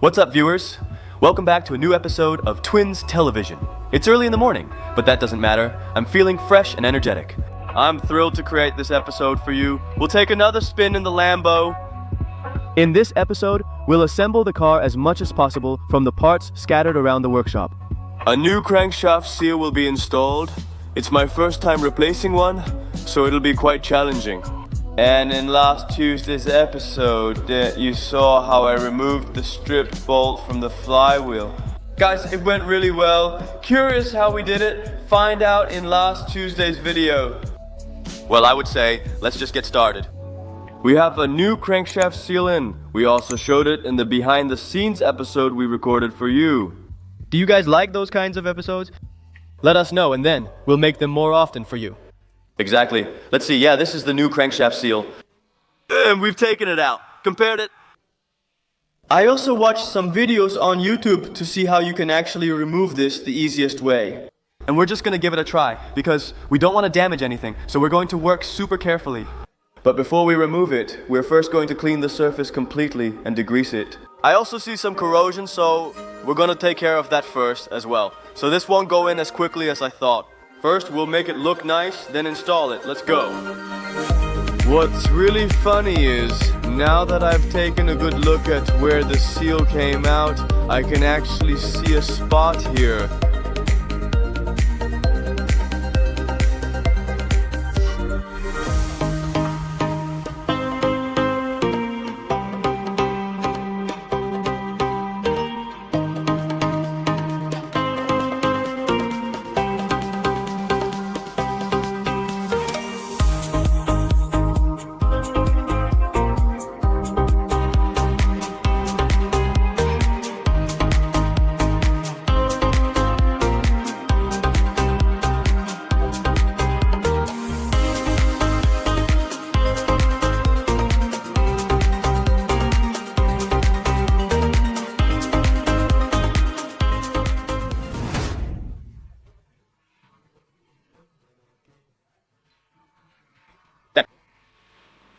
What's up, viewers? Welcome back to a new episode of Twins Television. It's early in the morning, but that doesn't matter. I'm feeling fresh and energetic. I'm thrilled to create this episode for you. We'll take another spin in the Lambo. In this episode, we'll assemble the car as much as possible from the parts scattered around the workshop. A new crankshaft seal will be installed. It's my first time replacing one, so it'll be quite challenging. And in last Tuesday's episode, you saw how I removed the stripped bolt from the flywheel. Guys, it went really well. Curious how we did it? Find out in last Tuesday's video. Well, I would say, let's just get started. We have a new crankshaft seal in. We also showed it in the behind the scenes episode we recorded for you. Do you guys like those kinds of episodes? Let us know and then we'll make them more often for you. Exactly. Let's see. Yeah, this is the new crankshaft seal. And we've taken it out. Compared it. I also watched some videos on YouTube to see how you can actually remove this the easiest way. And we're just gonna give it a try because we don't want to damage anything, so we're going to work super carefully. But before we remove it, we're first going to clean the surface completely and degrease it. I also see some corrosion, so we're gonna take care of that first as well. So this won't go in as quickly as I thought. First, we'll make it look nice, then install it. Let's go. What's really funny is, now that I've taken a good look at where the seal came out, I can actually see a spot here.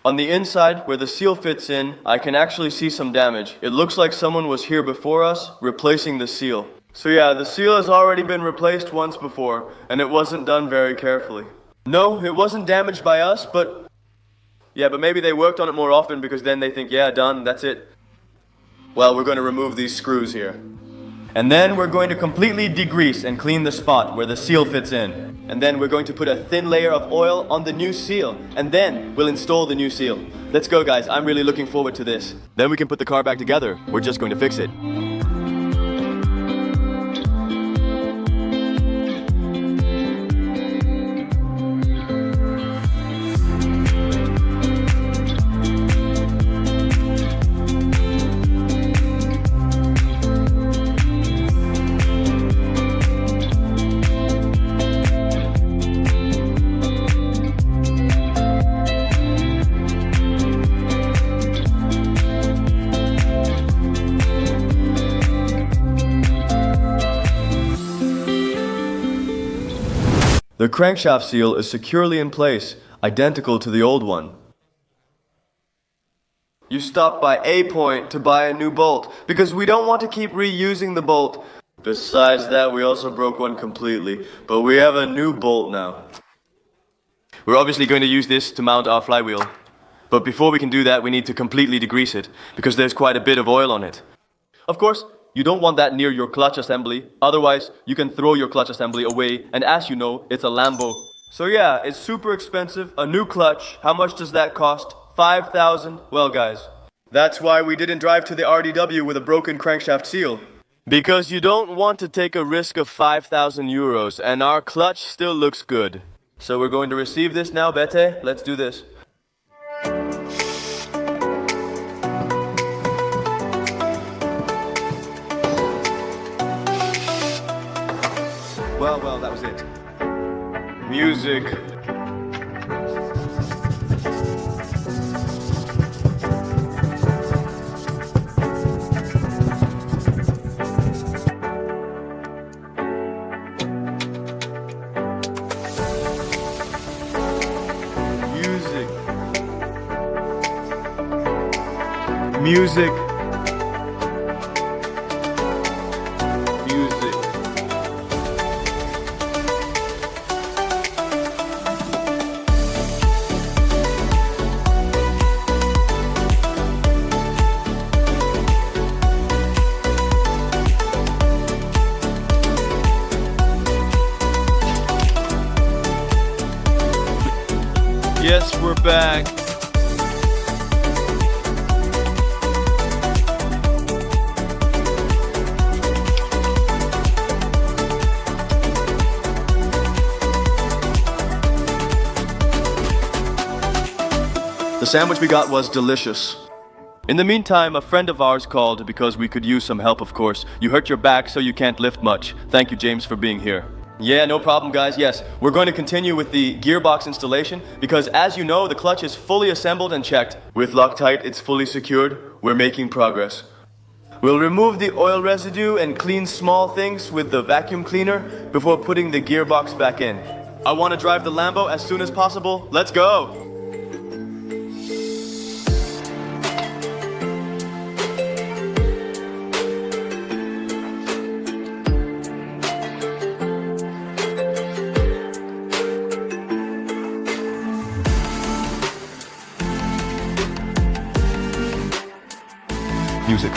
On the inside, where the seal fits in, I can actually see some damage. It looks like someone was here before us, replacing the seal. So yeah, the seal has already been replaced once before, and it wasn't done very carefully. No, it wasn't damaged by us, but... yeah, but maybe they worked on it more often because then they think, yeah, done, that's it. Well, we're going to remove these screws here. And then we're going to completely degrease and clean the spot where the seal fits in. And then we're going to put a thin layer of oil on the new seal. And then we'll install the new seal. Let's go, guys. I'm really looking forward to this. Then we can put the car back together. We're just going to fix it. The crankshaft seal is securely in place, identical to the old one. You stopped by A point to buy a new bolt, because we don't want to keep reusing the bolt. Besides that, we also broke one completely, but we have a new bolt now. We're obviously going to use this to mount our flywheel. But before we can do that, we need to completely degrease it, because there's quite a bit of oil on it. Of course, you don't want that near your clutch assembly, otherwise you can throw your clutch assembly away, and as you know, it's a Lambo. So yeah, it's super expensive, a new clutch. How much does that cost? 5,000? Well guys, that's why we didn't drive to the RDW with a broken crankshaft seal. Because you don't want to take a risk of 5,000 euros, and our clutch still looks good. So we're going to receive this now, Bete. Let's do this. Well, that was it. Music. Music. we're back. The sandwich we got was delicious. In the meantime, a friend of ours called because we could use some help, of course. You hurt your back, so you can't lift much. Thank you, James, for being here. Yeah, no problem, guys. Yes, we're going to continue with the gearbox installation because, as you know, the clutch is fully assembled and checked. With Loctite, it's fully secured. We're making progress. We'll remove the oil residue and clean small things with the vacuum cleaner before putting the gearbox back in. I want to drive the Lambo as soon as possible. Let's go! Music.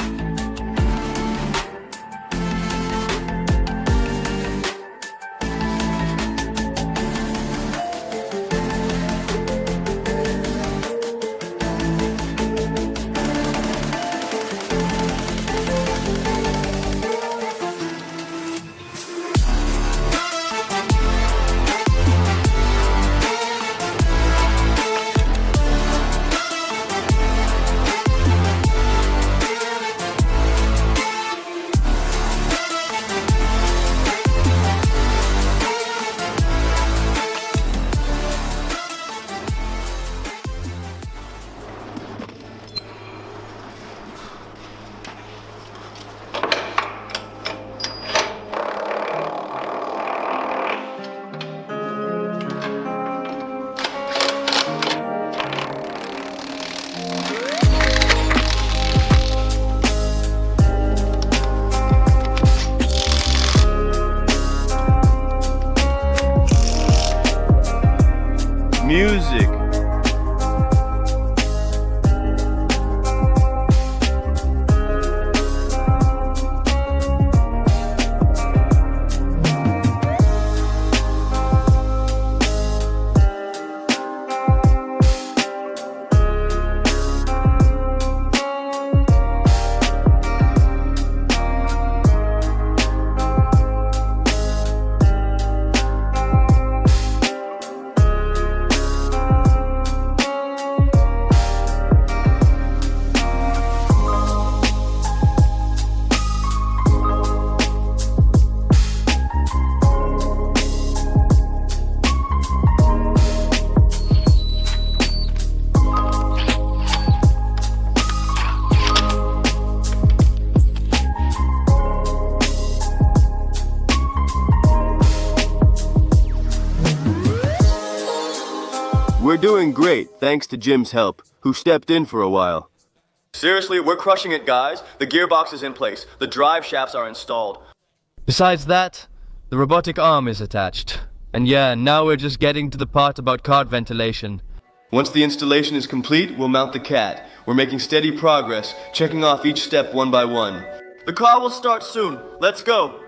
Music. We're doing great, thanks to Jim's help, who stepped in for a while. Seriously, we're crushing it, guys. The gearbox is in place. The drive shafts are installed. Besides that, the robotic arm is attached. And yeah, now we're just getting to the part about card ventilation. Once the installation is complete, we'll mount the cat. We're making steady progress, checking off each step one by one. The car will start soon. Let's go.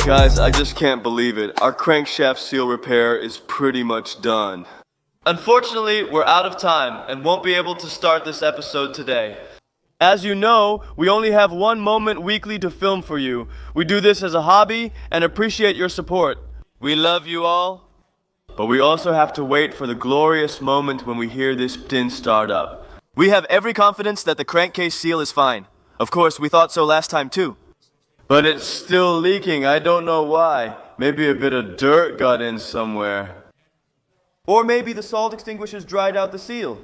Guys, I just can't believe it. Our crankshaft seal repair is pretty much done. Unfortunately, we're out of time and won't be able to start this episode today. As you know, we only have one moment weekly to film for you. We do this as a hobby and appreciate your support. We love you all, but we also have to wait for the glorious moment when we hear this tin start up. We have every confidence that the crankcase seal is fine. Of course, we thought so last time too. But it's still leaking, I don't know why. Maybe a bit of dirt got in somewhere. Or maybe the salt extinguishers dried out the seal.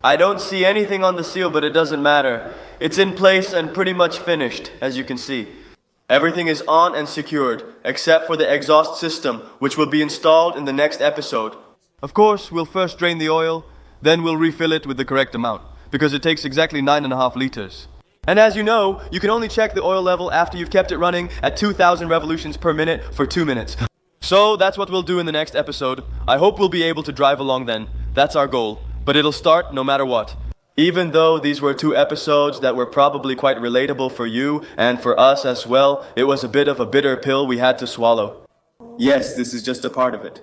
I don't see anything on the seal, but it doesn't matter. It's in place and pretty much finished, as you can see. Everything is on and secured, except for the exhaust system, which will be installed in the next episode. Of course, we'll first drain the oil, then we'll refill it with the correct amount, because it takes exactly 9.5 liters. And as you know, you can only check the oil level after you've kept it running at 2,000 revolutions per minute for 2 minutes. So that's what we'll do in the next episode. I hope we'll be able to drive along then. That's our goal. But it'll start no matter what. Even though these were 2 episodes that were probably quite relatable for you and for us as well, it was a bit of a bitter pill we had to swallow. Yes, this is just a part of it.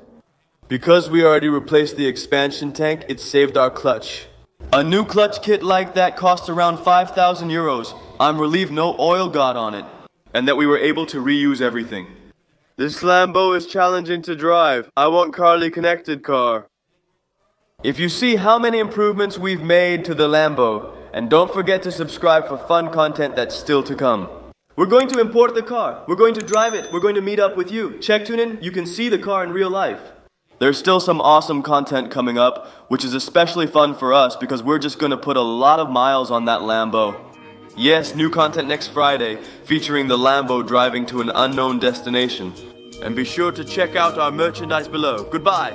Because we already replaced the expansion tank, it saved our clutch. A new clutch kit like that cost around 5,000 euros. I'm relieved no oil got on it, and that we were able to reuse everything. This Lambo is challenging to drive. I want Carly connected car. If you see how many improvements we've made to the Lambo, and don't forget to subscribe for fun content that's still to come. We're going to import the car. We're going to drive it. We're going to meet up with you. Check tune in. You can see the car in real life. There's still some awesome content coming up, which is especially fun for us because we're just gonna put a lot of miles on that Lambo. Yes, new content next Friday, featuring the Lambo driving to an unknown destination. And be sure to check out our merchandise below. Goodbye!